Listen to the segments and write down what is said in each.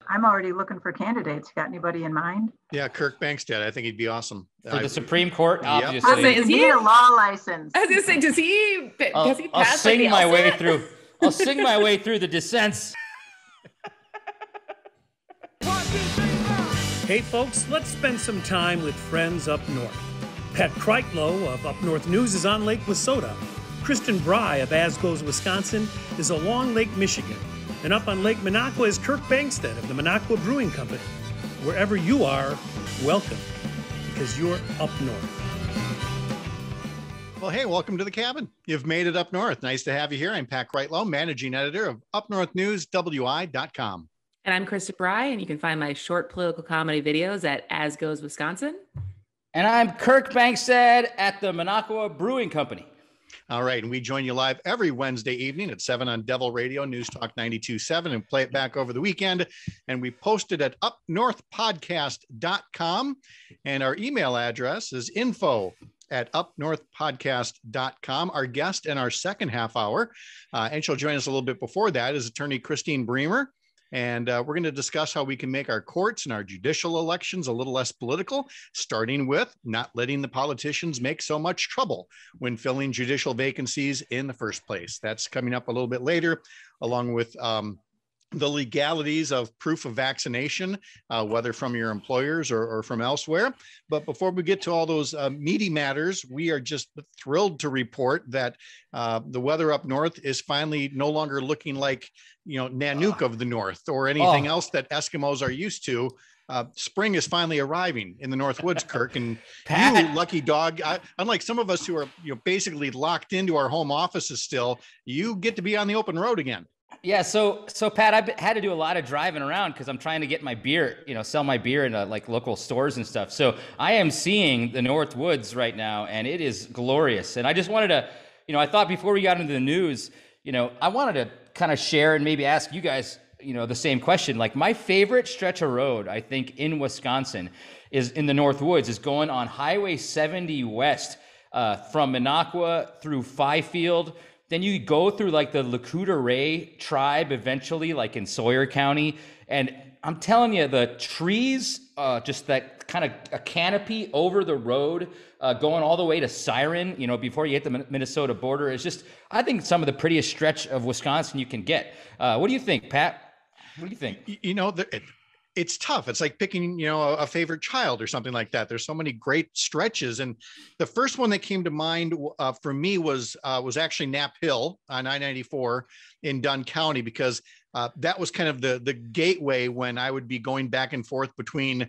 I'm already looking for candidates. Got anybody in mind? Yeah, Kirk Bangstead. I think he'd be awesome. For the Supreme Court, obviously. Does he need a law license? I was going to say, does he pass I'll sing my way LSAT? through. I'll sing my way through the dissents. Hey folks, let's spend some time with friends up north. Pat Kreitlow of Up North News is on Lake Wissota. Kristin Bremer of As Goes Wisconsin is along Lake Michigan. And up on Lake Minocqua is Kirk Bangstead of the Minocqua Brewing Company. Wherever you are, welcome, because you're up north. Well, hey, welcome to the cabin. You've made it up north. Nice to have you here. I'm Pat Kreitlow, managing editor of upnorthnewswi.com. And I'm Christine Bremer, and you can find my short political comedy videos at As Goes Wisconsin. And I'm Kirk Bangstead at the Minocqua Brewing Company. All right. And we join you live every Wednesday evening at 7 on Devil Radio, News Talk 92.7, and play it back over the weekend. And we post it at upnorthpodcast.com. And our email address is info@upnorthpodcast.com. Our guest in our second half hour, and she'll join us a little bit before that, is attorney Christine Bremer. And we're going to discuss how we can make our courts and our judicial elections a little less political, starting with not letting the politicians make so much trouble when filling judicial vacancies in the first place. That's coming up a little bit later, along with the legalities of proof of vaccination, whether from your employers or from elsewhere. But before we get to all those meaty matters, we are just thrilled to report that the weather up north is finally no longer looking like, Nanook of the North or anything else that Eskimos are used to. Spring is finally arriving in the North Woods, Kirk, and you lucky dog. Unlike some of us who are basically locked into our home offices still, you get to be on the open road again. Yeah, so Pat, I've had to do a lot of driving around because I'm trying to get my beer, sell my beer in like local stores and stuff. So I am seeing the North Woods right now, and it is glorious. And I just wanted to, I thought before we got into the news, I wanted to kind of share and maybe ask you guys, the same question. Like my favorite stretch of road, I think, in Wisconsin is in the North Woods, is going on Highway 70 West from Minocqua through Fifield. Then you go through like the Lakota Ray tribe eventually, like in Sawyer County. And I'm telling you, the trees, just that kind of a canopy over the road, going all the way to Siren, before you hit the Minnesota border, is just, I think, some of the prettiest stretch of Wisconsin you can get. What do you think, Pat? What do you think? It's tough. It's like picking, a favorite child or something like that. There's so many great stretches. And the first one that came to mind for me was actually Knapp Hill on I-94 in Dunn County, because that was kind of the gateway when I would be going back and forth between,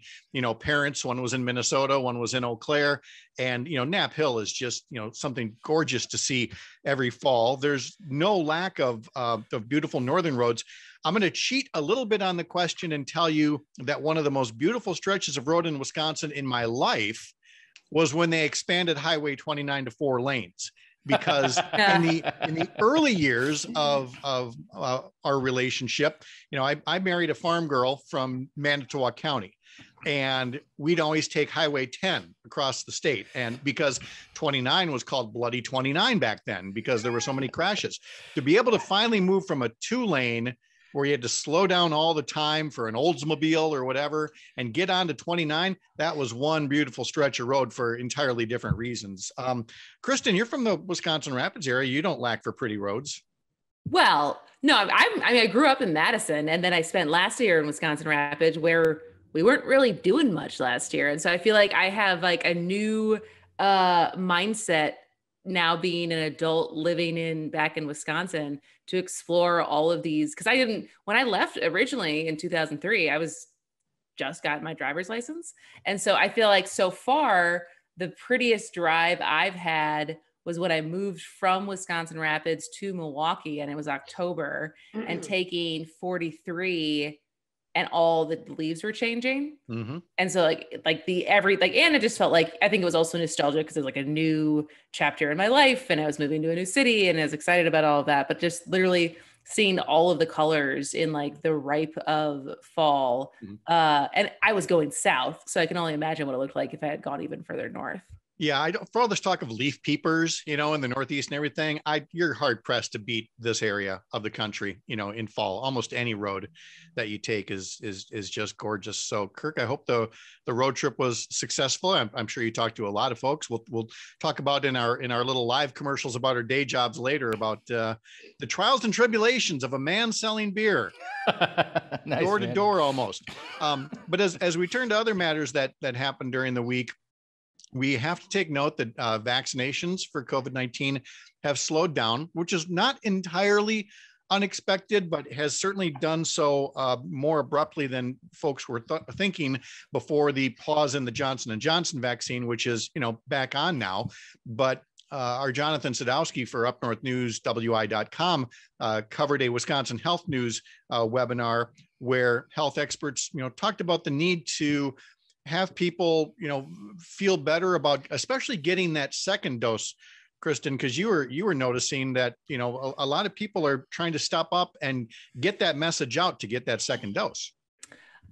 parents. One was in Minnesota, one was in Eau Claire. And, Knapp Hill is just, something gorgeous to see every fall. There's no lack of beautiful northern roads. I'm going to cheat a little bit on the question and tell you that one of the most beautiful stretches of road in Wisconsin in my life was when they expanded Highway 29 to 4 lanes. Because in the early years of our relationship, I married a farm girl from Manitowoc County, and we'd always take Highway 10 across the state. And because 29 was called Bloody 29 back then, because there were so many crashes, to be able to finally move from a 2-lane where you had to slow down all the time for an Oldsmobile or whatever and get onto 29, that was one beautiful stretch of road for entirely different reasons. Kristin, you're from the Wisconsin Rapids area. You don't lack for pretty roads. Well, no, I grew up in Madison, and then I spent last year in Wisconsin Rapids, where we weren't really doing much last year. And so I feel like I have like a new mindset now, being an adult living back in Wisconsin, to explore all of these. Because when I left originally in 2003, I was just got my driver's license. And so I feel like so far, the prettiest drive I've had was when I moved from Wisconsin Rapids to Milwaukee, and it was October, and taking 43, and all the leaves were changing. Mm-hmm. And so and it just felt like, I think it was also nostalgic because it was like a new chapter in my life, and I was moving to a new city, and I was excited about all of that, but just literally seeing all of the colors in like the ripe of fall. Mm-hmm. And I was going south, so I can only imagine what it looked like if I had gone even further north. Yeah, I don't, for all this talk of leaf peepers, in the Northeast and everything, you're hard pressed to beat this area of the country, in fall. Almost any road that you take is just gorgeous. So, Kirk, I hope the road trip was successful. I'm sure you talked to a lot of folks. We'll talk about in our little live commercials about our day jobs later about the trials and tribulations of a man selling beer. Nice, door to man. door almost. But as we turn to other matters that happened during the week, we have to take note that vaccinations for COVID-19 have slowed down, which is not entirely unexpected, but has certainly done so more abruptly than folks were thinking before the pause in the Johnson & Johnson vaccine, which is, back on now. But our Jonathan Sadowski for Up North News, WI.com, covered a Wisconsin Health News webinar where health experts, talked about the need to have people, feel better about, especially getting that second dose, Kristin, because you were noticing that, a lot of people are trying to stop up and get that message out to get that second dose.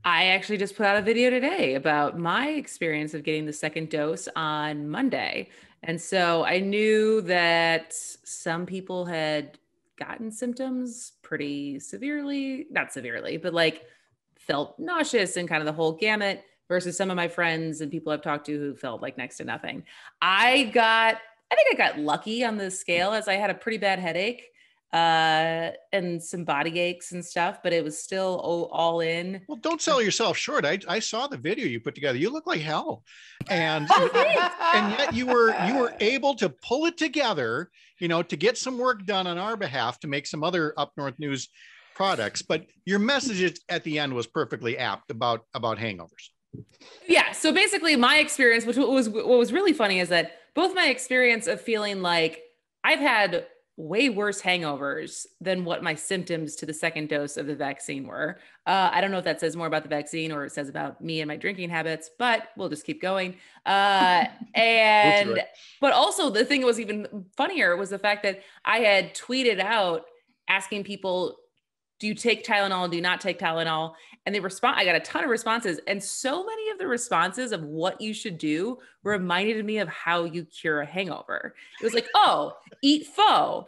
I actually just put out a video today about my experience of getting the second dose on Monday. And so I knew that some people had gotten symptoms pretty severely, not severely, but like felt nauseous and kind of the whole gamut, versus some of my friends and people I've talked to who felt like next to nothing. I think I got lucky on the scale, as I had a pretty bad headache and some body aches and stuff, but it was still all in. Well, don't sell yourself short. I saw the video you put together. You look like hell. And and yet you were able to pull it together, to get some work done on our behalf to make some other Up North News products. But your message at the end was perfectly apt about hangovers. Yeah. So basically my experience, what was really funny is that both my experience of feeling like I've had way worse hangovers than what my symptoms to the second dose of the vaccine were. I don't know if that says more about the vaccine or it says about me and my drinking habits, but we'll just keep going. But also the thing that was even funnier was the fact that I had tweeted out asking people, do you take Tylenol? Do you not take Tylenol? And I got a ton of responses. And so many of the responses of what you should do reminded me of how you cure a hangover. It was like, oh, eat pho,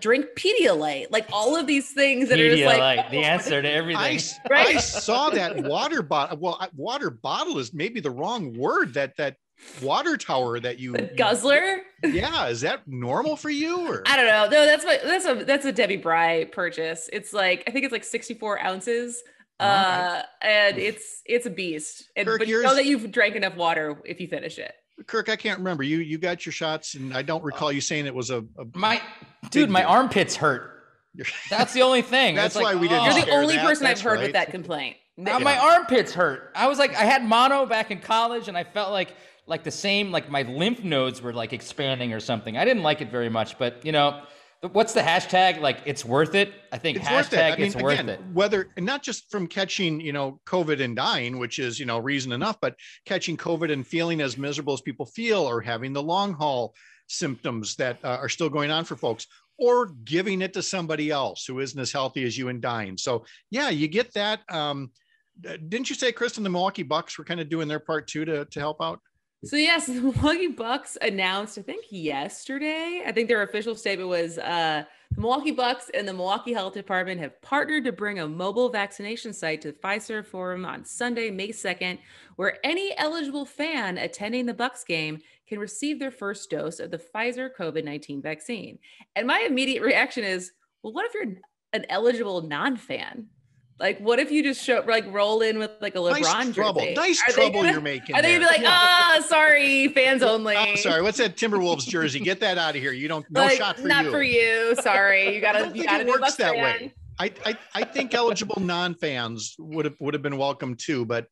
drink Pedialyte, like all of these things that are just like the answer to everything. I saw that water bottle. Well, water bottle is maybe the wrong word. That water tower that you guzzler. Yeah, is that normal for you? Or I don't know. No, that's a Debbie Bry purchase. It's like, I think it's like 64 ounces. And it's a beast. Kirk, but you know that you've drank enough water if you finish it. Kirk, I can't remember. You got your shots, and I don't recall you saying it was my armpits hurt. That's the only thing. That's why we didn't. You're the only person I've heard with that complaint. Now my armpits hurt. I was like, I had mono back in college, and I felt like the same, like my lymph nodes were like expanding or something. I didn't like it very much, but what's the hashtag? Like, it's worth it. I think it's hashtag it's worth it. Whether, and not just from catching, COVID and dying, which is, reason enough, but catching COVID and feeling as miserable as people feel, or having the long haul symptoms that are still going on for folks, or giving it to somebody else who isn't as healthy as you and dying. So yeah, you get that. Didn't you say, Kristin, the Milwaukee Bucks were kind of doing their part too to help out? So yes, the Milwaukee Bucks announced, I think yesterday, I think their official statement was the Milwaukee Bucks and the Milwaukee Health Department have partnered to bring a mobile vaccination site to the Fiserv Forum on Sunday, May 2nd, where any eligible fan attending the Bucks game can receive their first dose of the Pfizer COVID-19 vaccine. And my immediate reaction is, well, what if you're an eligible non-fan? Like, what if you just roll in with like a LeBron jersey? Nice trouble you're making. Are they gonna be like, sorry, fans only? I'm sorry, what's that Timberwolves jersey? Get that out of here. You don't, no shot for you. Not for you. Sorry, you gotta be works that way. I think eligible non-fans would have been welcome too, but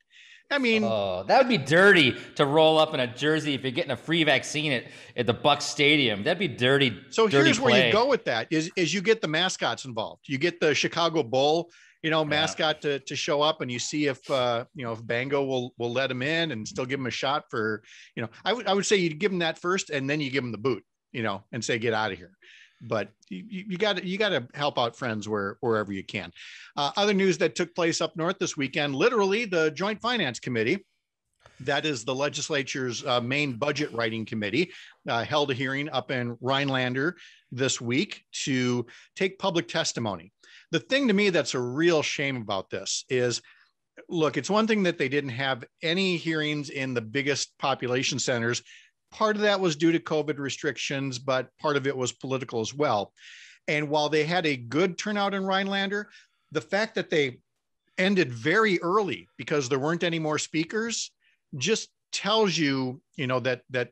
I mean, that would be dirty to roll up in a jersey if you're getting a free vaccine at the Bucks Stadium. That'd be dirty. So here's where you go with that is you get the mascots involved. You get the Chicago Bull, mascot to show up, and you see if Bango will let him in and still give him a shot for, I would say you'd give him that first, and then you give him the boot, and say, get out of here. But you got to help out friends wherever you can. Other news that took place up north this weekend, literally the Joint Finance Committee That is the legislature's main budget writing committee, held a hearing up in Rhinelander this week to take public testimony. The thing to me that's a real shame about this is, look, it's one thing that they didn't have any hearings in the biggest population centers. Part of that was due to COVID restrictions, but part of it was political as well. And while they had a good turnout in Rhinelander, the fact that they ended very early because there weren't any more speakers just tells you, that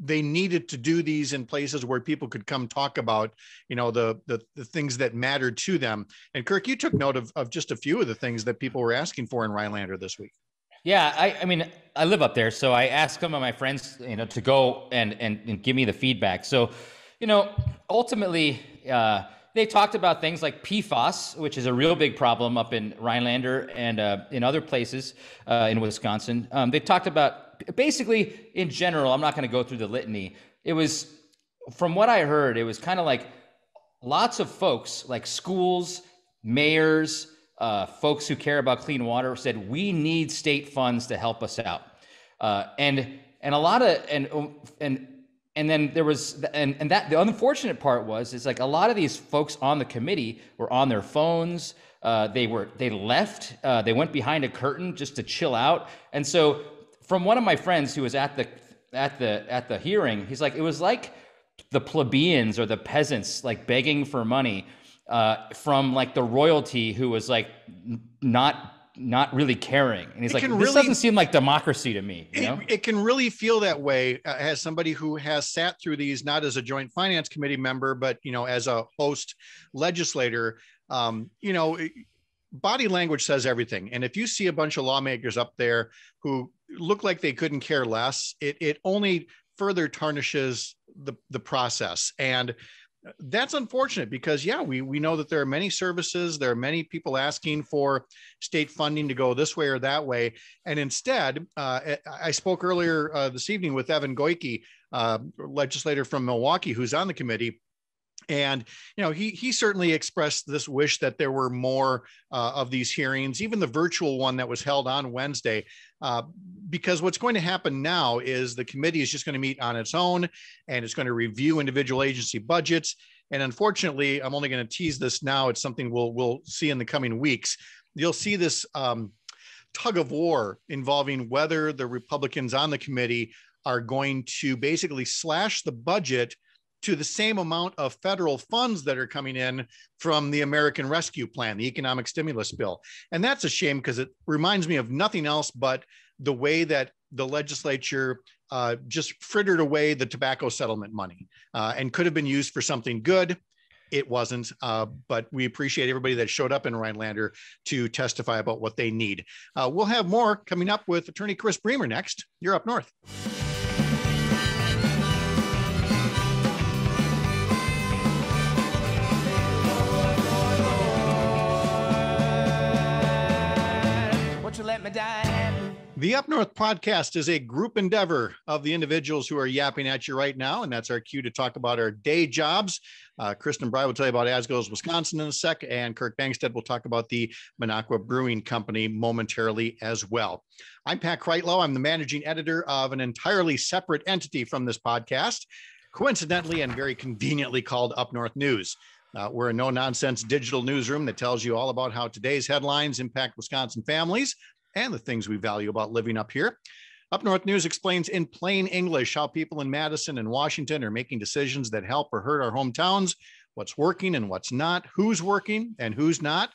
they needed to do these in places where people could come talk about, the things that mattered to them. And Kirk, you took note of just a few of the things that people were asking for in Rhinelander this week. Yeah, I mean, I live up there, so I asked some of my friends, to go and give me the feedback. So, ultimately, they talked about things like PFAS, which is a real big problem up in Rhinelander and in other places in Wisconsin. They talked about, basically, in general, I'm not going to go through the litany. It was, from what I heard, it was kind of like lots of folks, like schools, mayors, folks who care about clean water, said we need state funds to help us out, and a lot of and then there was and that the unfortunate part is like a lot of these folks on the committee were on their phones. They left. They went behind a curtain just to chill out. And so, from one of my friends who was at the hearing, he's like, it was like the plebeians or the peasants like begging for money from like the royalty who was like not really caring. And he's like, this doesn't seem like democracy to me. It can really feel that way as somebody who has sat through these, not as a joint finance committee member, but, as a host legislator. Body language says everything. And if you see a bunch of lawmakers up there who look like they couldn't care less, it only further tarnishes the process. And that's unfortunate because, we know that there are many services, there are many people asking for state funding to go this way or that way. And instead, I spoke earlier this evening with Evan Goyke, legislator from Milwaukee, who's on the committee. And, he certainly expressed this wish that there were more of these hearings, even the virtual one that was held on Wednesday, because what's going to happen now is the committee is just going to meet on its own and it's going to review individual agency budgets. And unfortunately, I'm only going to tease this now. It's something we'll see in the coming weeks. You'll see this tug of war involving whether the Republicans on the committee are going to basically slash the budget to the same amount of federal funds that are coming in from the American Rescue Plan, the economic stimulus bill. And that's a shame because it reminds me of nothing else but the way that the legislature just frittered away the tobacco settlement money and could have been used for something good. It wasn't, but we appreciate everybody that showed up in Rhinelander to testify about what they need. We'll have more coming up with Attorney Chris Bremer next. You're Up North. Let me die. The Up North podcast is a group endeavor of the individuals who are yapping at you right now, and that's our cue to talk about our day jobs. Kristin Bremer will tell you about As Goes Wisconsin in a sec, and Kirk Bangstead will talk about the Minocqua Brewing Company momentarily as well. I'm Pat Kreitlow. I'm the managing editor of an entirely separate entity from this podcast, coincidentally and very conveniently called Up North News. We're a no-nonsense digital newsroom that tells you all about how today's headlines impact Wisconsin families and the things we value about living up here. Up North News explains in plain English how people in Madison and Washington are making decisions that help or hurt our hometowns, what's working and what's not, who's working and who's not.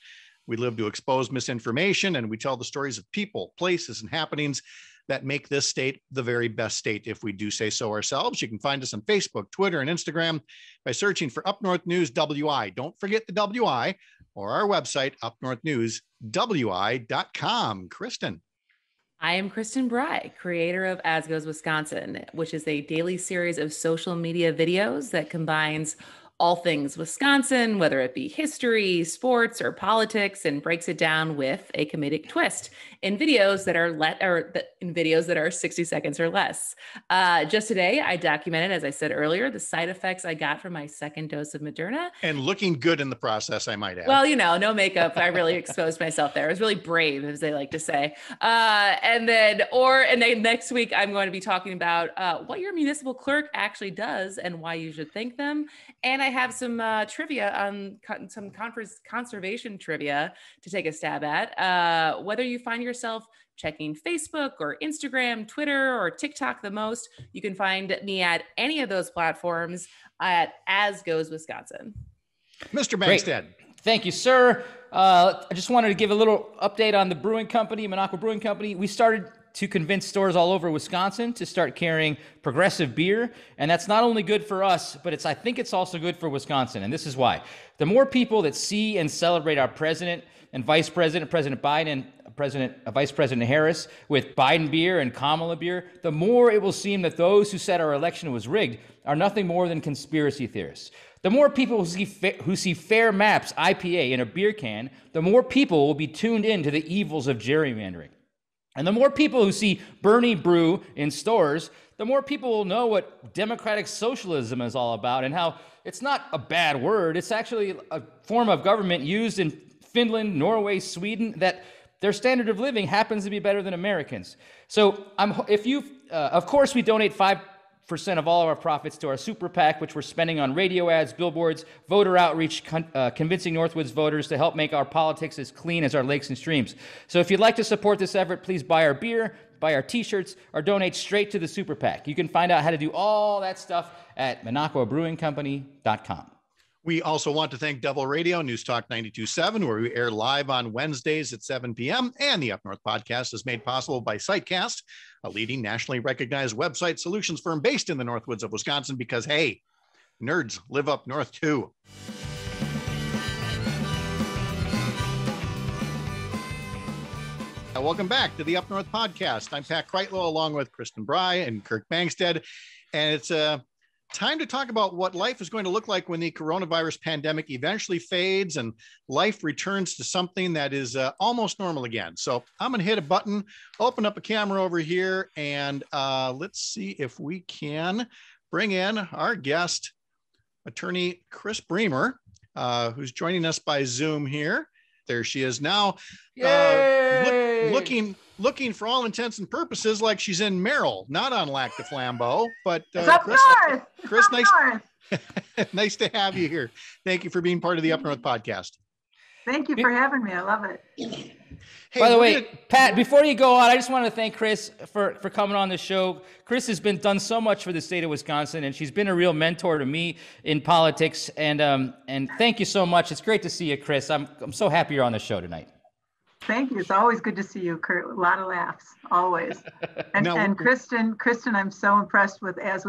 We live to expose misinformation, and we tell the stories of people, places, and happenings that make this state the very best state, if we do say so ourselves. You can find us on Facebook, Twitter, and Instagram by searching for Up North News WI. Don't forget the WI, or our website, upnorthnewswi.com. Kristin. I am Christine Bremer, creator of As Goes Wisconsin, which is a daily series of social media videos that combines all things Wisconsin, whether it be history, sports, or politics, and breaks it down with a comedic twist in videos that are 60 seconds or less. Just today, I documented, as I said earlier, the side effects I got from my second dose of Moderna. And looking good in the process, I might add. Well, no makeup. I really exposed myself there. I was really brave, as they like to say. And then next week, I'm going to be talking about what your municipal clerk actually does and why you should thank them. And I have some trivia on some conservation trivia to take a stab at. Whether you find yourself checking Facebook or Instagram, Twitter, or TikTok the most, you can find me at any of those platforms at As Goes Wisconsin. Mr. Bangstead. Thank you, sir. I just wanted to give a little update on the brewing company, Minocqua Brewing Company. We started to convince stores all over Wisconsin to start carrying progressive beer. And that's not only good for us, but I think it's also good for Wisconsin. And this is why. The more people that see and celebrate our president and vice president, President Biden, Vice President Harris, with Biden beer and Kamala beer, the more it will seem that those who said our election was rigged are nothing more than conspiracy theorists. The more people who see Fair Maps IPA in a beer can, the more people will be tuned in to the evils of gerrymandering. And the more people who see Bernie Brew in stores, the more people will know what democratic socialism is all about and how it's not a bad word. It's actually a form of government used in Finland, Norway, Sweden, that their standard of living happens to be better than Americans. So of course, we donate 5% of all of our profits to our super PAC, which we're spending on radio ads, billboards, voter outreach, convincing Northwoods voters to help make our politics as clean as our lakes and streams. So if you'd like to support this effort, please buy our beer, buy our t-shirts, or donate straight to the super PAC. You can find out how to do all that stuff at MinocquaBrewingCompany.com. We also want to thank Devil Radio, News Talk 92.7, where we air live on Wednesdays at 7 p.m. And the Up North podcast is made possible by Sitecast, a leading nationally recognized website solutions firm based in the Northwoods of Wisconsin, because, hey, nerds live up north too. Welcome back to the Up North podcast. I'm Pat Kreitlow, along with Christine Bremer and Kirk Bangstead. And it's time to talk about what life is going to look like when the coronavirus pandemic eventually fades and life returns to something that is almost normal again. So I'm going to hit a button, open up a camera over here, and let's see if we can bring in our guest, attorney Chris Bremer, who's joining us by Zoom here. There she is now, looking for all intents and purposes like she's in Merrill, not on Lac de Flambeau. But Chris, nice to have you here. Thank you for being part of the Up North podcast. Thank you for having me. I love it. Hey, by the way, Pat, before you go on, I just want to thank Chris for coming on the show. Chris has done so much for the state of Wisconsin, and she's been a real mentor to me in politics. And thank you so much. It's great to see you, Chris. I'm so happy you're on the show tonight. Thank you. It's always good to see you, Kurt. A lot of laughs, always. And Kristin, I'm so impressed with As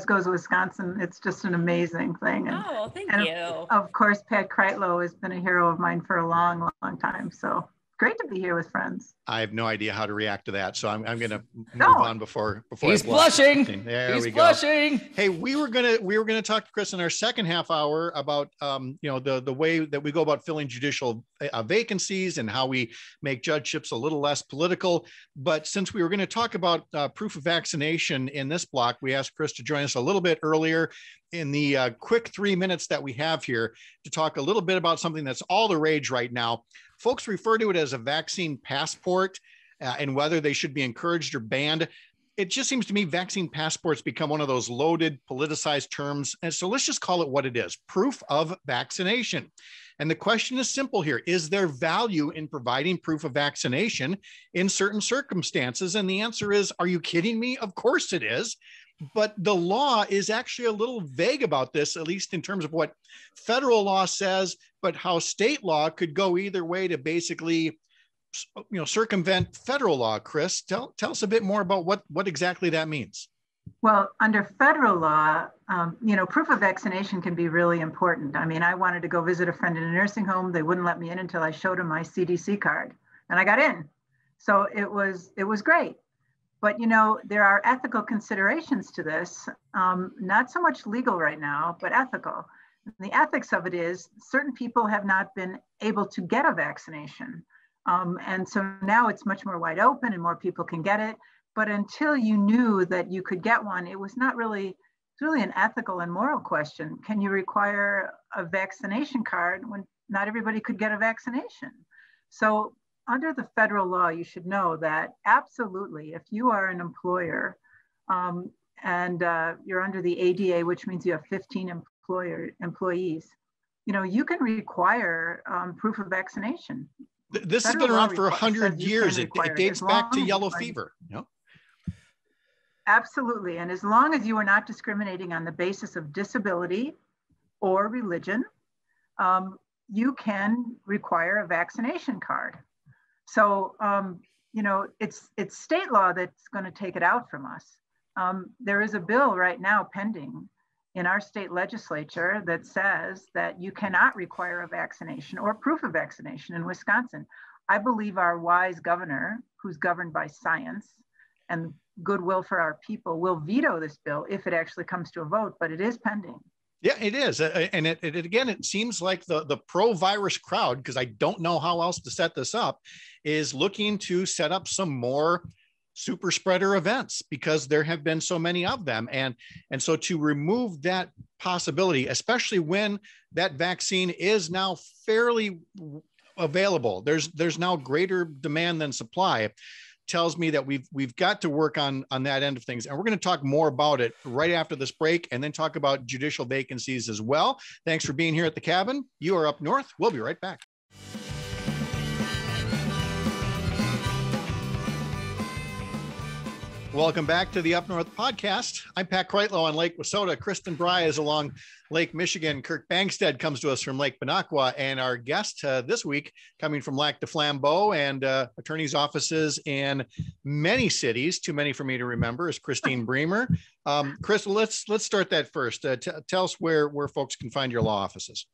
Goes Wisconsin. It's just an amazing thing. And, thank you. Of course, Pat Kreitlow has been a hero of mine for a long, long time. So great to be here with friends. I have no idea how to react to that, so I'm going to move on before he's blushing. He's blushing. Hey, we were gonna talk to Chris in our second half hour about the way that we go about filling judicial vacancies and how we make judgeships a little less political. But since we were going to talk about proof of vaccination in this block, we asked Chris to join us a little bit earlier in the quick 3 minutes that we have here to talk a little bit about something that's all the rage right now. Folks refer to it as a vaccine passport and whether they should be encouraged or banned. It just seems to me vaccine passports become one of those loaded, politicized terms. And so let's just call it what it is, proof of vaccination. And the question is simple here. Is there value in providing proof of vaccination in certain circumstances? And the answer is, are you kidding me? Of course it is. But the law is actually a little vague about this, at least in terms of what federal law says, but how state law could go either way to basically, circumvent federal law. Chris, tell us a bit more about what exactly that means. Well, under federal law, proof of vaccination can be really important. I mean, I wanted to go visit a friend in a nursing home. They wouldn't let me in until I showed them my CDC card, and I got in. So it was great. But, there are ethical considerations to this, not so much legal right now, but ethical. The ethics of it is certain people have not been able to get a vaccination. And so now it's much more wide open and more people can get it. But until you knew that you could get one, it was really an ethical and moral question. Can you require a vaccination card when not everybody could get a vaccination? So under the federal law, you should know that absolutely, if you are an employer and you're under the ADA, which means you have 15 employees, you can require proof of vaccination. This has been around for 100 years. It dates back to yellow fever. Absolutely. And as long as you are not discriminating on the basis of disability or religion, you can require a vaccination card. So, it's state law that's going to take it out from us. There is a bill right now pending in our state legislature that says that you cannot require a vaccination or proof of vaccination in Wisconsin. I believe our wise governor, who's governed by science and goodwill for our people, will veto this bill if it actually comes to a vote, but it is pending. Yeah, it is. And it seems like the pro-virus crowd, because I don't know how else to set this up, is looking to set up some more super spreader events because there have been so many of them. And so to remove that possibility, especially when that vaccine is now fairly available, there's now greater demand than supply, tells me that we've got to work on that end of things. And we're going to talk more about it right after this break and then talk about judicial vacancies as well. Thanks for being here at the cabin. You are up north. We'll be right back. Welcome back to the Up North podcast. I'm Pat Kreitlow on Lake Wissota. Kristin Bremer is along Lake Michigan. Kirk Bangstead comes to us from Lake Minocqua. And our guest this week, coming from Lac du Flambeau and attorney's offices in many cities, too many for me to remember, is Christine Bremer. Chris, let's start that first. Tell us where folks can find your law offices.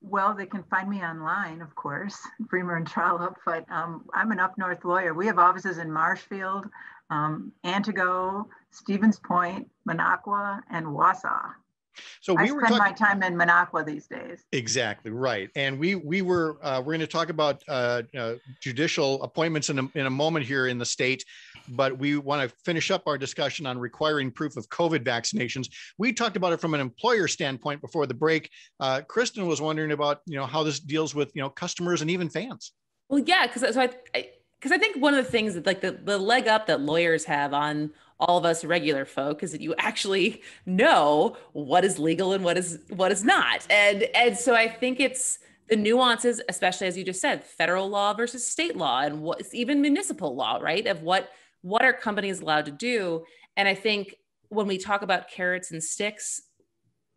Well, they can find me online, of course, Bremer and Trollope, but I'm an Up North lawyer. We have offices in Marshfield, Antigo, Stevens Point, Minocqua, and Wausau. So I spend my time in Minocqua these days. Exactly right, and we're going to talk about judicial appointments in a moment here in the state, but we want to finish up our discussion on requiring proof of COVID vaccinations. We talked about it from an employer standpoint before the break. Kristin was wondering about how this deals with customers and even fans. Well, yeah, because I think one of the things that the leg up that lawyers have on all of us regular folk is that you actually know what is legal and what is not. And so I think it's the nuances, especially as you just said, federal law versus state law and what's even municipal law, right? Of what are companies allowed to do. And I think when we talk about carrots and sticks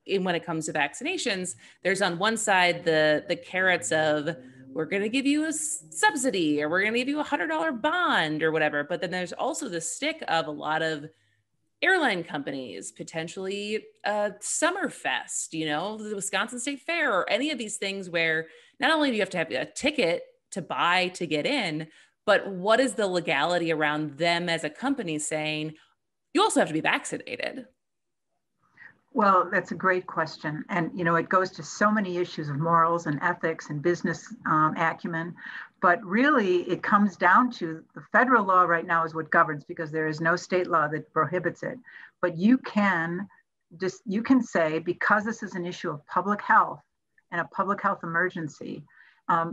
when it comes to vaccinations, there's on one side the carrots of we're going to give you a subsidy or we're going to give you $100 bond or whatever. But then there's also the stick of a lot of airline companies, potentially Summerfest, the Wisconsin State Fair, or any of these things where not only do you have to have a ticket to buy to get in, but what is the legality around them as a company saying, you also have to be vaccinated? Well, that's a great question. And, it goes to so many issues of morals and ethics and business acumen. But really, it comes down to the federal law right now is what governs because there is no state law that prohibits it. But you can say, because this is an issue of public health and a public health emergency,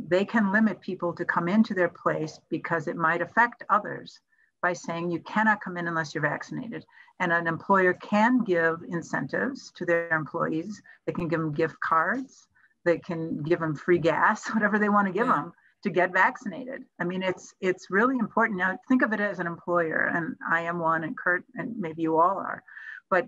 they can limit people to come into their place because it might affect others by saying you cannot come in unless you're vaccinated. And an employer can give incentives to their employees. They can give them gift cards. They can give them free gas, whatever they want to give them to get vaccinated. I mean, it's really important. Now, think of it as an employer, and I am one, and Kurt, and maybe you all are. But,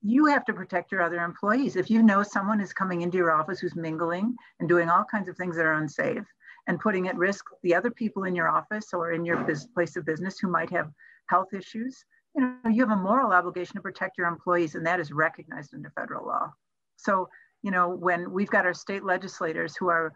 you have to protect your other employees. If you know someone is coming into your office who's mingling and doing all kinds of things that are unsafe, and putting at risk the other people in your office or in your place of business who might have health issues, you have a moral obligation to protect your employees, and that is recognized under federal law. So, when we've got our state legislators who are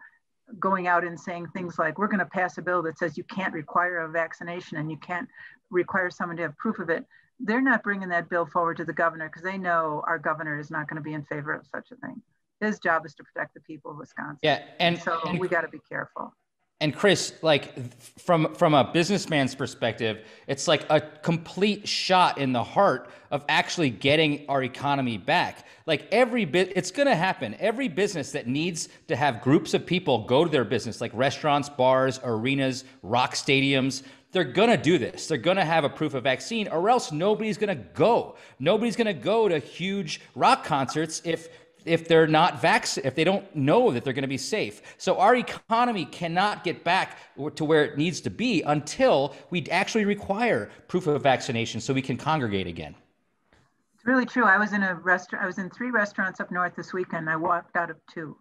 going out and saying things like, we're going to pass a bill that says you can't require a vaccination and you can't require someone to have proof of it, they're not bringing that bill forward to the governor because they know our governor is not going to be in favor of such a thing. His job is to protect the people of Wisconsin. Yeah, and we got to be careful. And Chris, like from a businessman's perspective, it's like a complete shot in the heart of actually getting our economy back. Like it's going to happen. Every business that needs to have groups of people go to their business, like restaurants, bars, arenas, rock stadiums, they're going to do this. They're going to have a proof of vaccine, or else nobody's going to go. Nobody's going to go to huge rock concerts if they're not vaccinated, if they don't know that they're going to be safe. So our economy cannot get back to where it needs to be until we actually require proof of vaccination so we can congregate again. It's really true. I was in a restaurant. I was in 3 restaurants up north this weekend. I walked out of 2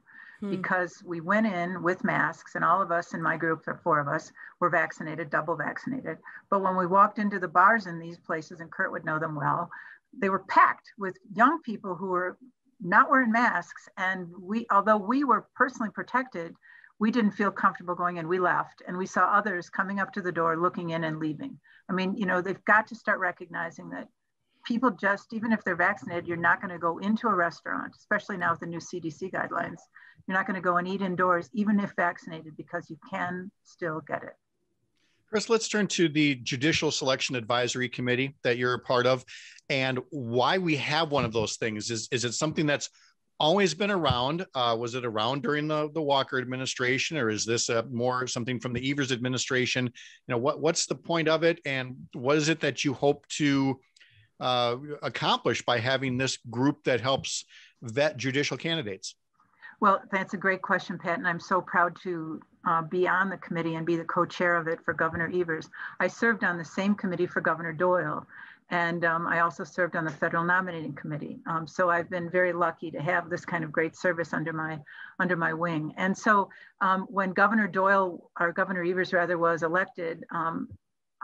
because we went in with masks, and all of us in my group, there are 4 of us, were vaccinated, double vaccinated. But when we walked into the bars in these places, and Kurt would know them well, they were packed with young people who were not wearing masks. And although we were personally protected, we didn't feel comfortable going in. We left, and we saw others coming up to the door, looking in and leaving. I mean, they've got to start recognizing that people just, even if they're vaccinated, you're not going to go into a restaurant, especially now with the new CDC guidelines. You're not going to go and eat indoors, even if vaccinated, because you can still get it. Chris, let's turn to the Judicial Selection Advisory Committee that you're a part of, and why we have one of those things. Is it something that's always been around? Was it around during the Walker administration, or is this more something from the Evers administration? What's the point of it, and what is it that you hope to accomplish by having this group that helps vet judicial candidates? Well, that's a great question, Pat, and I'm so proud to be on the committee and be the co-chair of it for Governor Evers. I served on the same committee for Governor Doyle, and I also served on the Federal Nominating Committee. So I've been very lucky to have this kind of great service under my wing. And so when Governor Doyle, or Governor Evers rather, was elected,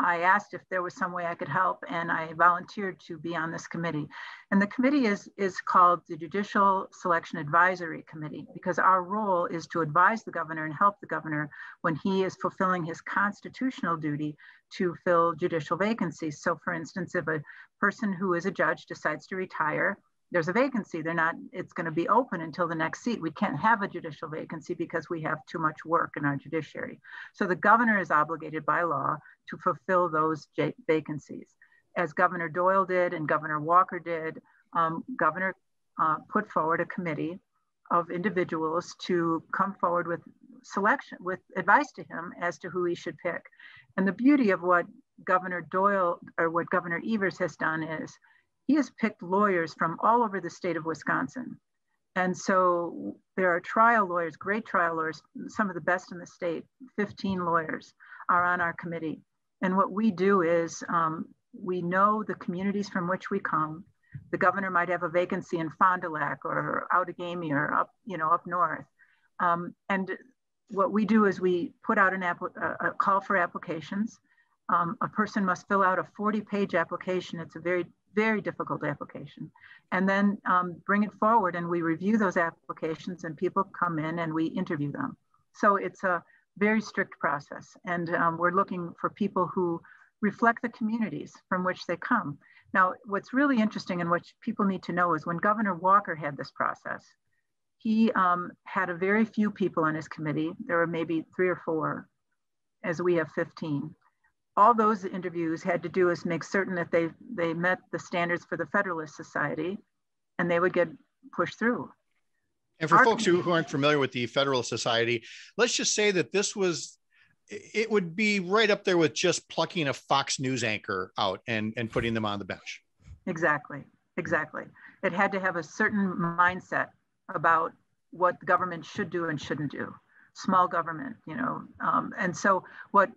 I asked if there was some way I could help, and I volunteered to be on this committee. And the committee is called the Judicial Selection Advisory Committee, because our role is to advise the governor and help the governor when he is fulfilling his constitutional duty to fill judicial vacancies. So for instance, if a person who is a judge decides to retire, there's a vacancy. It's going to be open until the next seat. We can't have a judicial vacancy because we have too much work in our judiciary. So the governor is obligated by law to fulfill those vacancies. As Governor Doyle did and Governor Walker did, Governor put forward a committee of individuals to come forward with advice to him as to who he should pick. And the beauty of what Governor Doyle, or what Governor Evers has done, is he has picked lawyers from all over the state of Wisconsin. And so there are trial lawyers, great trial lawyers, some of the best in the state. 15 lawyers are on our committee. And what we do is we know the communities from which we come. The governor might have a vacancy in Fond du Lac or Outagamie or up north. And what we do is we put out a call for applications. A person must fill out a 40-page application. It's a very, very difficult application. And then bring it forward, and we review those applications, and people come in and we interview them. So it's a very strict process. And we're looking for people who reflect the communities from which they come. Now, what's really interesting and what people need to know is when Governor Walker had this process, he had a very few people on his committee. There were maybe 3 or 4, as we have 15. All those interviews had to do is make certain that they met the standards for the Federalist Society, and they would get pushed through. And for folks who aren't familiar with the Federalist Society, let's just say that it would be right up there with just plucking a Fox News anchor out and putting them on the bench. Exactly. It had to have a certain mindset about what the government should do and shouldn't do. Small government, and so what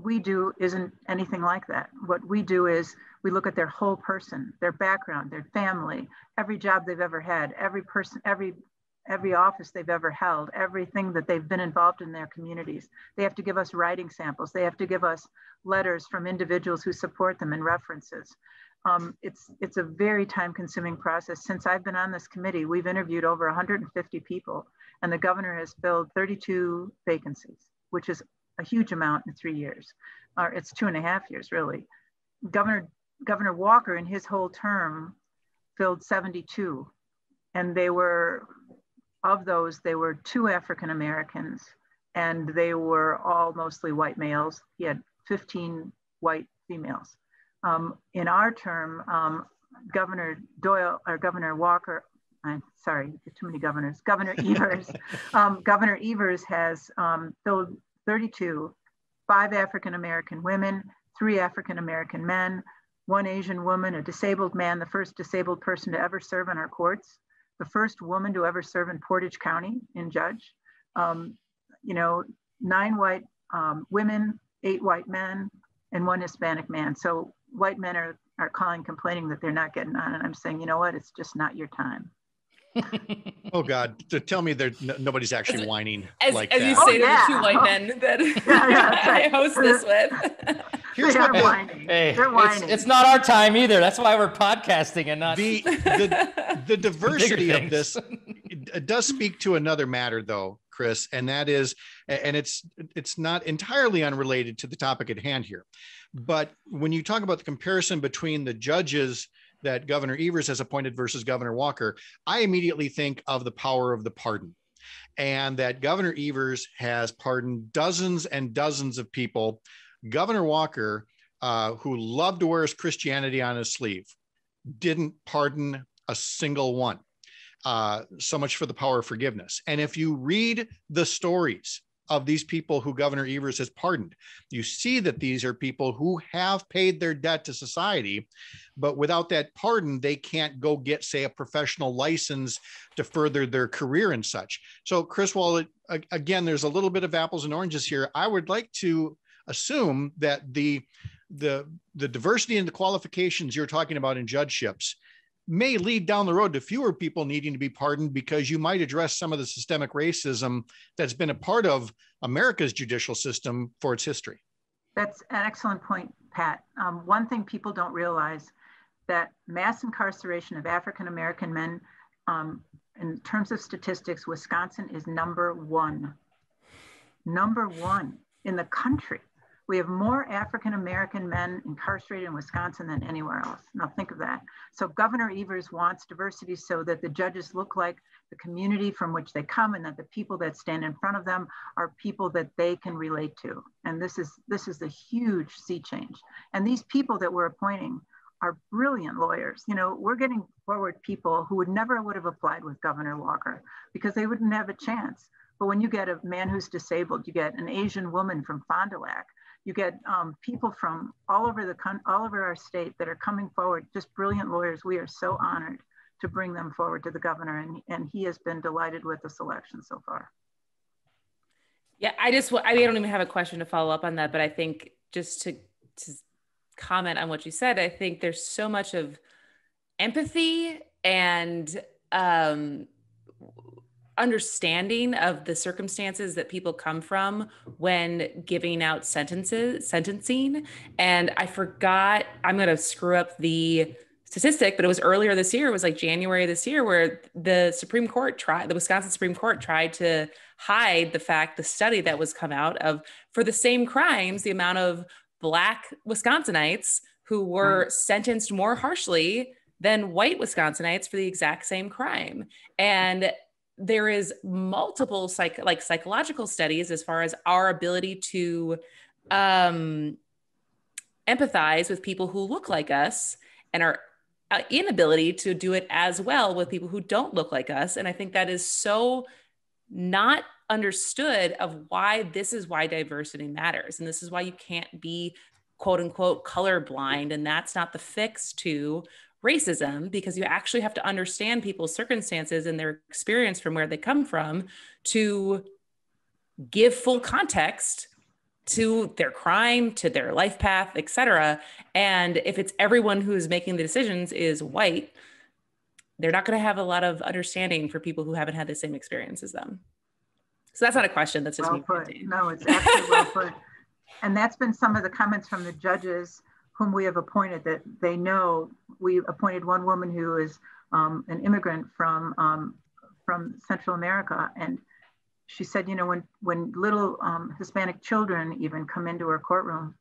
we do isn't anything like that. What we do is we look at their whole person, their background, their family, every job they've ever had, every person, every office they've ever held, everything that they've been involved in their communities. They have to give us writing samples. They have to give us letters from individuals who support them and references. It's a very time-consuming process. Since I've been on this committee, we've interviewed over 150 people, and the governor has filled 32 vacancies, which is a huge amount in 3 years. It's 2.5 years, really. Governor Governor Walker in his whole term filled 72. And of those, they were 2 African Americans, and they were all mostly white males. He had 15 white females. In our term, Governor Doyle, or Governor Walker, I'm sorry, too many governors, Governor Evers, Governor Evers has filled 32, 5 African American women, 3 African American men, 1 Asian woman, a disabled man, the first disabled person to ever serve on our courts, the first woman to ever serve in Portage County in judge, 9 white women, 8 white men, and 1 Hispanic man. So white men are calling, complaining that they're not getting on. And I'm saying, you know what, it's just not your time. Oh God! To tell me nobody's actually whining as like as that. you say to the 2 white men that I host this with. Here's what whining. Hey, They're whining. it's not our time either. That's why we're podcasting and not the diversity bigger of this. It does speak to another matter, though, Chris, and that is, and it's not entirely unrelated to the topic at hand here, but when you talk about the comparison between the judges that Governor Evers has appointed versus Governor Walker, I immediately think of the power of the pardon, and that Governor Evers has pardoned dozens and dozens of people. Governor Walker, who loved to wear his Christianity on his sleeve, didn't pardon a single one. So much for the power of forgiveness. And if you read the stories of these people who Governor Evers has pardoned, you see that these are people who have paid their debt to society, but without that pardon, they can't go get, say, a professional license to further their career and such. So, Chris, while again, there's a little bit of apples and oranges here, I would like to assume that the diversity and the qualifications you're talking about in judgeships may lead down the road to fewer people needing to be pardoned, because you might address some of the systemic racism that's been a part of America's judicial system for its history. That's an excellent point, Pat. One thing people don't realize, that mass incarceration of African American men, in terms of statistics, Wisconsin is number one in the country. We have more African American men incarcerated in Wisconsin than anywhere else. Now think of that. So Governor Evers wants diversity so that the judges look like the community from which they come, and that the people that stand in front of them are people that they can relate to. And this is a huge sea change. And these people that we're appointing are brilliant lawyers. We're getting forward people who would have applied with Governor Walker because they wouldn't have a chance. But when you get a man who's disabled, you get an Asian woman from Fond du Lac, you get people from all over our state that are coming forward, just brilliant lawyers. We are so honored to bring them forward to the governor, and he has been delighted with the selection so far. Yeah, I don't even have a question to follow up on that, but I think just to comment on what you said, I think there's so much of empathy and understanding of the circumstances that people come from when giving out sentencing. And I forgot, I'm going to screw up the statistic, but it was earlier this year. It was like January this year, where the Wisconsin Supreme Court tried to hide the study that was come out of, for the same crimes, the amount of Black Wisconsinites who were sentenced more harshly than white Wisconsinites for the exact same crime. And there is multiple psychological studies as far as our ability to empathize with people who look like us, and our inability to do it as well with people who don't look like us. And I think that is so not understood of why diversity matters. And this is why you can't be quote unquote colorblind. And that's not the fix to racism, because you actually have to understand people's circumstances and their experience from where they come from to give full context to their crime, to their life path, etc. And if it's everyone who's making the decisions is white, they're not going to have a lot of understanding for people who haven't had the same experience as them. So that's not a question. That's just well put. No, it's actually well put. And that's been some of the comments from the judges whom we have appointed, that they know. We appointed one woman who is an immigrant from Central America. And she said, when little Hispanic children even come into her courtroom,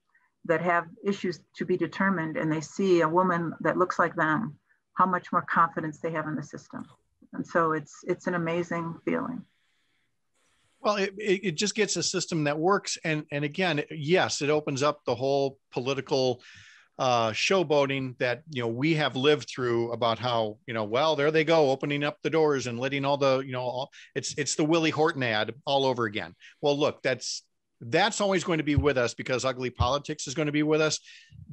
that have issues to be determined and they see a woman that looks like them, how much more confidence they have in the system. And so it's an amazing feeling. Well, it just gets a system that works. And again, yes, it opens up the whole political showboating that, we have lived through about how, well, there they go, opening up the doors and letting all the, it's the Willie Horton ad all over again. Well, look, that's always going to be with us because ugly politics is going to be with us.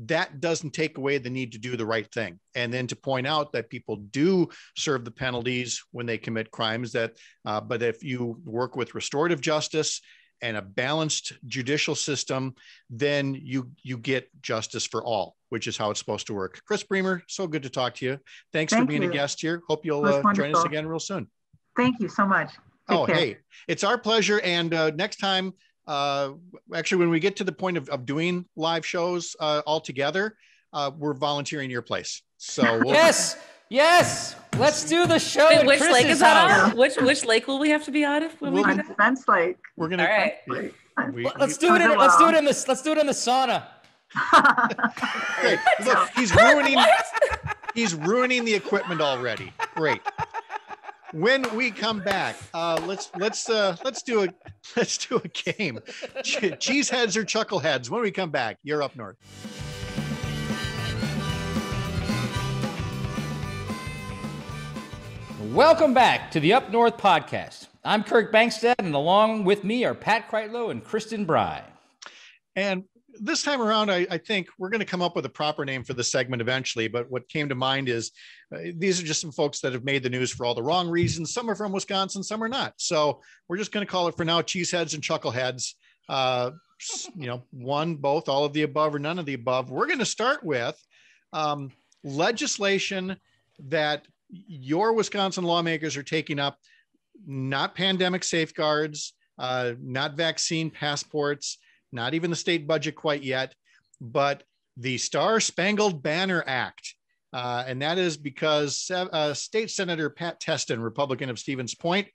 That doesn't take away the need to do the right thing. And then to point out that people do serve the penalties when they commit crimes but if you work with restorative justice and a balanced judicial system, then you get justice for all, which is how it's supposed to work. Chris Bremer, so good to talk to you. Thanks for being a guest here. Hope you'll join us again real soon. Thank you so much. Take care. Hey, it's our pleasure. And next time, actually, when we get to the point of doing live shows all together, we're volunteering your place. So yes, let's do the show. Wait, which lake is that on? Which lake will we have to be on? Defense Lake. We're gonna. All right. Let's do it in the sauna. Great. Look, he's ruining the equipment already. Great. When we come back, let's do a game. Cheeseheads or Chuckleheads. When we come back, you're up north. Welcome back to the Up North podcast. I'm Kirk Bankstead, and along with me are Pat Kreitlow and Christine Bremer. And this time around, I think we're going to come up with a proper name for the segment eventually. But what came to mind is these are just some folks that have made the news for all the wrong reasons. Some are from Wisconsin, some are not. So we're just going to call it for now Cheeseheads and Chuckleheads. One, both, all of the above, or none of the above. We're going to start with legislation that your Wisconsin lawmakers are taking up, not pandemic safeguards, not vaccine passports, not even the state budget quite yet, but the Star-Spangled Banner Act. And that is because State Senator Pat Testin, Republican of Stevens Point,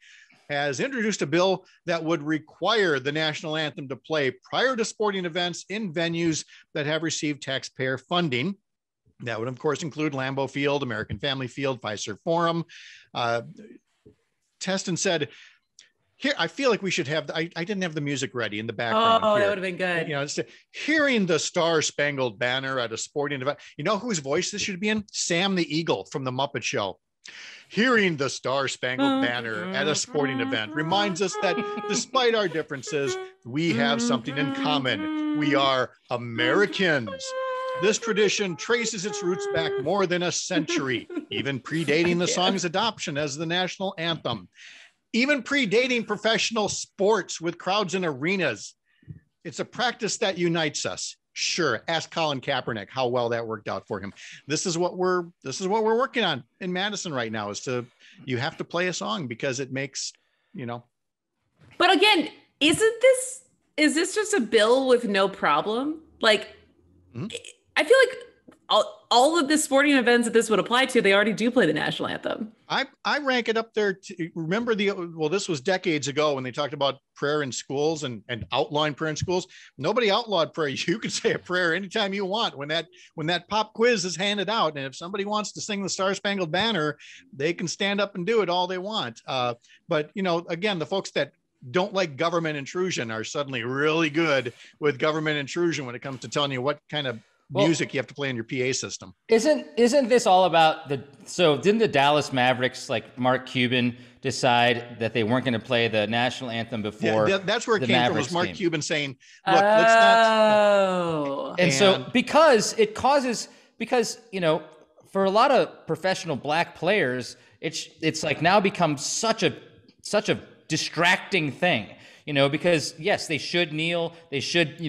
has introduced a bill that would require the national anthem to play prior to sporting events in venues that have received taxpayer funding. That would, of course, include Lambeau Field, American Family Field, Fiserv Forum. Testin said, here, I feel like we should have, I didn't have the music ready in the background. Oh, that would have been good. It's hearing the Star-Spangled Banner at a sporting event. You know whose voice this should be in? Sam the Eagle from The Muppet Show. Hearing the Star-Spangled Banner at a sporting event reminds us that despite our differences, we have something in common. We are Americans. This tradition traces its roots back more than a century, even predating the song's adoption as the national anthem, even predating professional sports with crowds in arenas. It's a practice that unites us. Sure, ask Colin Kaepernick how well that worked out for him. This is what we're working on in Madison right now. You have to play a song because it makes, But again, is this just a bill with no problem? I feel like all of the sporting events that this would apply to, they already do play the national anthem. I rank it up there. Remember this was decades ago when they talked about prayer in schools and outlawing prayer in schools. Nobody outlawed prayer. You can say a prayer anytime you want when that pop quiz is handed out. And if somebody wants to sing the Star-Spangled Banner, they can stand up and do it all they want. But again, the folks that don't like government intrusion are suddenly really good with government intrusion when it comes to telling you what kind of music you have to play in your PA system. Isn't this all about didn't the Dallas Mavericks, like Mark Cuban, decide that they weren't going to play the national anthem before? Yeah, that's where it came Mavericks from, was Mark game. Cuban saying, look, let's not. And so because for a lot of professional black players, it's like now become such a distracting thing, because yes, they should kneel, they should,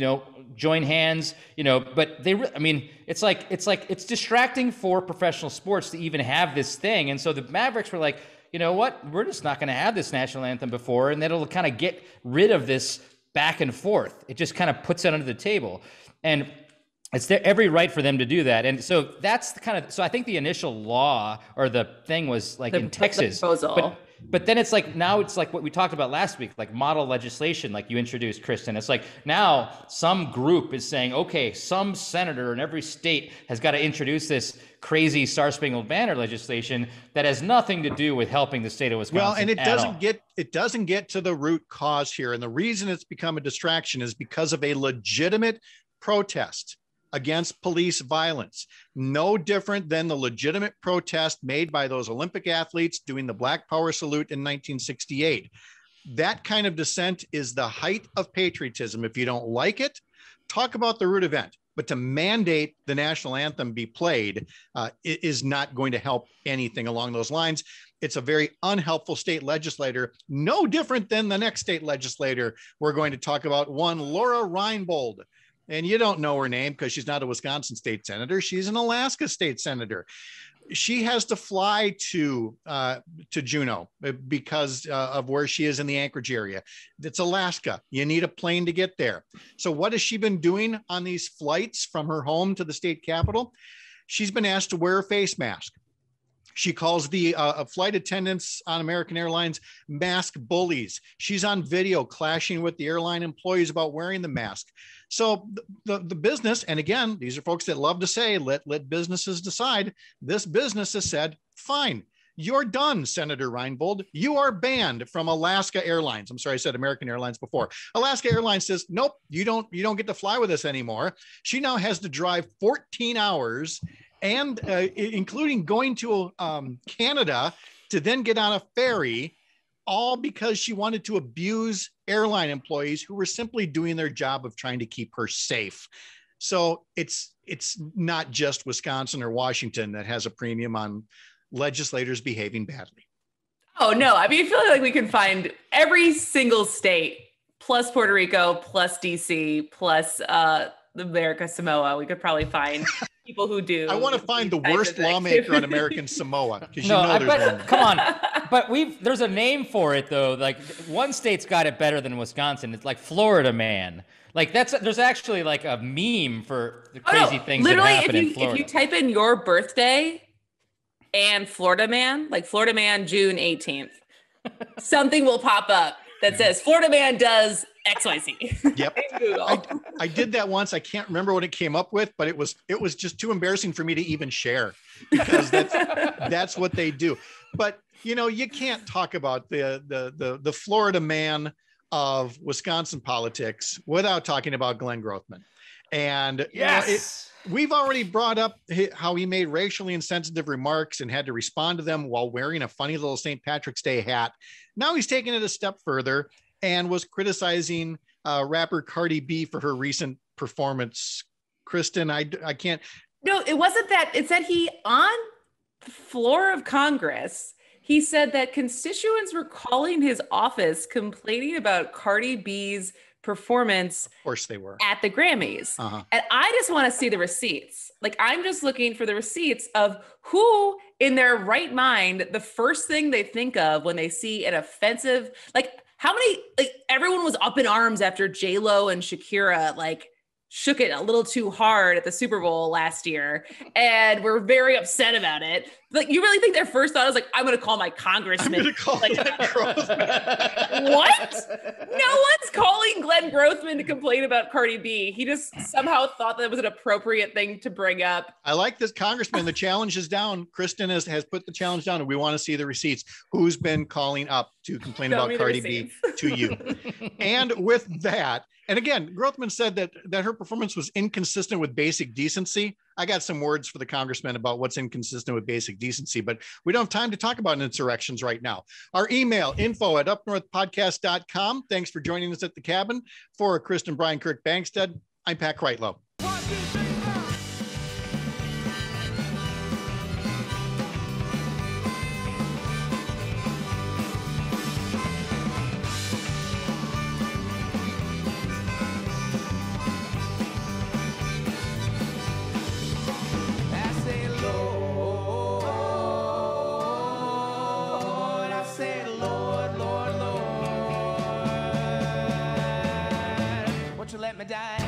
join hands, but it's distracting for professional sports to even have this thing. And so the Mavericks were like, you know what, we're just not going to have this national anthem before. And that'll kind of get rid of this back and forth. It just kind of puts it under the table. And it's every right for them to do that. And so that's so I think the initial law or the thing was like in Texas, But then it's like, now it's like what we talked about last week, like model legislation, like you introduced, Kristin. It's like now some group is saying, okay, some senator in every state has got to introduce this crazy Star-Spangled Banner legislation that has nothing to do with helping the state of Wisconsin. Well, and it doesn't get to the root cause here. And the reason it's become a distraction is because of a legitimate protest against police violence, no different than the legitimate protest made by those Olympic athletes doing the Black Power salute in 1968. That kind of dissent is the height of patriotism. If you don't like it, talk about the root event. But to mandate the national anthem be played is not going to help anything along those lines. It's a very unhelpful state legislator, no different than the next state legislator we're going to talk about, one Laura Reinbold. And you don't know her name because she's not a Wisconsin state senator. She's an Alaska state senator. She has to fly to Juneau because of where she is in the Anchorage area. It's Alaska. You need a plane to get there. So what has she been doing on these flights from her home to the state capitol? She's been asked to wear a face mask. She calls the flight attendants on American Airlines mask bullies. She's on video clashing with the airline employees about wearing the mask. So the business, and again, these are folks that love to say, let businesses decide. This business has said, fine, you're done, Senator Reinbold. You are banned from Alaska Airlines. I'm sorry, I said American Airlines before. Alaska Airlines says, nope, you don't get to fly with us anymore. She now has to drive 14 hours and including going to Canada to then get on a ferry, all because she wanted to abuse airline employees who were simply doing their job of trying to keep her safe. So it's not just Wisconsin or Washington that has a premium on legislators behaving badly. Oh, no. I mean, I feel like we can find every single state plus Puerto Rico, plus DC, plus America Samoa. We could probably find people who do. I want to find the worst lawmaker on American Samoa, because come on. But there's a name for it though. Like one state's got it better than Wisconsin. It's like Florida man. Like there's actually like a meme for the crazy things that happen in Florida. If you type in your birthday and Florida man, like Florida man June 18th, something will pop up that says Florida man does XYZ. Yep. I did that once. I can't remember what it came up with, but it was just too embarrassing for me to even share, because that's what they do. But you can't talk about the Florida man of Wisconsin politics without talking about Glenn Grothman. And yes, we've already brought up how he made racially insensitive remarks and had to respond to them while wearing a funny little St. Patrick's Day hat. Now he's taken it a step further and was criticizing rapper Cardi B for her recent performance. Kristin, I can't. No, it wasn't that. It said he, on the floor of Congress, he said that constituents were calling his office complaining about Cardi B's performance. Of course they were. At the Grammys. And I just want to see the receipts. Like, I'm just looking for the receipts of who in their right mind, the first thing they think of when they see an offensive, like how many, like everyone was up in arms after J-Lo and Shakira, like shook it a little too hard at the Super Bowl last year and were very upset about it. Like, you really think their first thought was like, I'm going to call my congressman. I'm going to call Glenn Grothman. What? No one's calling Glenn Grothman to complain about Cardi B. He just somehow thought that was an appropriate thing to bring up. I like this, Congressman. The challenge is down. Kristin has put the challenge down, and we want to see the receipts. Who's been calling up to complain about Cardi B to you? And with that, and again, Grothman said that her performance was inconsistent with basic decency. I got some words for the congressman about what's inconsistent with basic decency, but we don't have time to talk about insurrections right now. Our email, info@upnorthpodcast.com. Thanks for joining us at the cabin. For Kristin, Brian, Kirk, Bangstead, I'm Pat Kreitlow. Let me die.